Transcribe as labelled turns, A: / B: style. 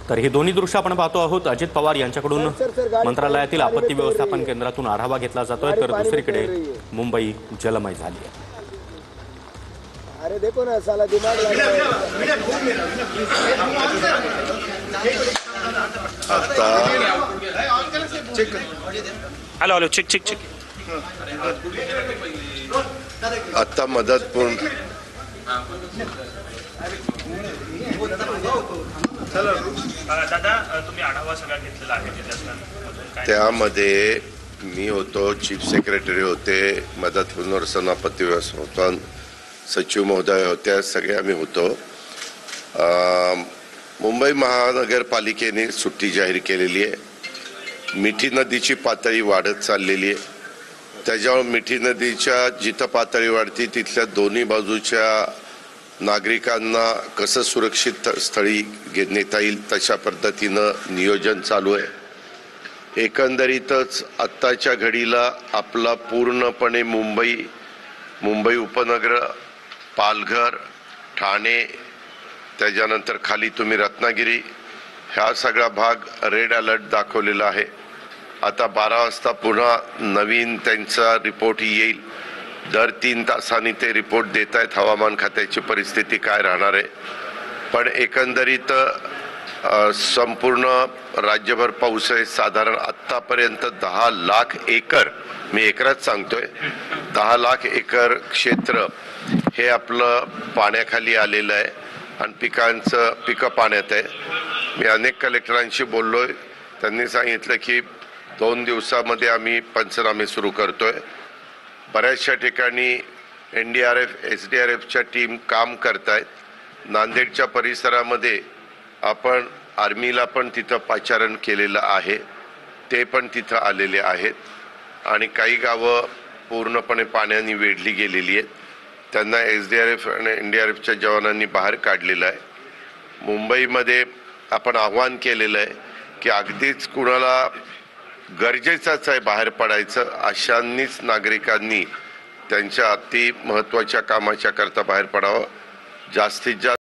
A: तर ही दोन्ही दृश्य आपण पाहतो आहोत। अजित पवार यांच्याकडून मंत्रालयातील आपत्ती व्यवस्थापन केंद्रातून आढावा घेतला जातोय, तर दुसरीकडे मुंबई जलमय झाली आहे।
B: अरे देखो ना साला दिमाग लगा है।
C: Hello hello check check check
D: आता मदत पूर्ण
C: दादा तुम्ही आढावा सगळा घेतलेला आहे
D: त्यामध्ये मी होतो, चीफ सेक्रेटरी होते, मदत पुनर्वसन आपत्ती व्यवस्थापन सचिव महोदय होत्या, सगळे आम्ही होतो। मुंबई महानगरपालिकेने सुट्टी जाहीर केलेली आहे। मिठी नदीची पातळी वाढत चाललेली आहे। त्याच्यामुळे मिठी नदीच्या जिथं पातळी वाढती तिथल्या दोन्ही बाजूच्या नागरिकांना कसं सुरक्षित स्थळी नेता येईल तशा पद्धतीनं नियोजन चालू आहे। एकंदरीतच आत्ताच्या घडीला आपला पूर्णपणे मुंबई उपनगर, पालघर, ठाणे, त्याच्यानंतर खाली तुम्ही रत्नागिरी, हा सगळा भाग रेड अलर्ट दाखवलेला आहे। आता 12 वाजता पुन्हा नवीन त्यांचा रिपोर्ट येईल। दर 3 तासांनी ते रिपोर्ट देत आहेत हवामान खात्याची परिस्थिती काय राहणार आहे। पण एकंदरीत संपूर्ण राज्यभर पाऊस आहे। साधारण आत्तापर्यंत 10 लाख एकर, मी एकरात सांगतोय, 10 लाख एकर क्षेत्र हे आपलं पाण्याखाली आलेलं आहे आणि पिकं पाण्यात आहे। मी अनेक कलेक्टरांशी बोललोय, त्यांनी सांगितलं की 2 दिवसामध्ये आम्ही पंचनामे सुरू करतोय। बऱ्याचशा ठिकाणी NDRF, SDRFच्या टीम काम करतायत। नांदेडच्या परिसरामध्ये आपण आर्मीला पण तिथं पाचारण केलेलं आहे, ते पण तिथं आलेले आहेत आणि काही गावं पूर्णपणे पाण्याने वेढली गेलेली आहेत। त्यांना SDRF आणि NDRFच्या जवानांनी बाहेर काढलेलं आहे। मुंबईमध्ये आपण आव्हान केलेलं आहे की अगदीच कुणाला गरजेचंच आहे बाहेर पडायचं, अशांनीच नागरिकांनी त्यांच्या अति महत्त्वाच्या कामाच्या करता बाहेर पडावं। जास्तीत जास्त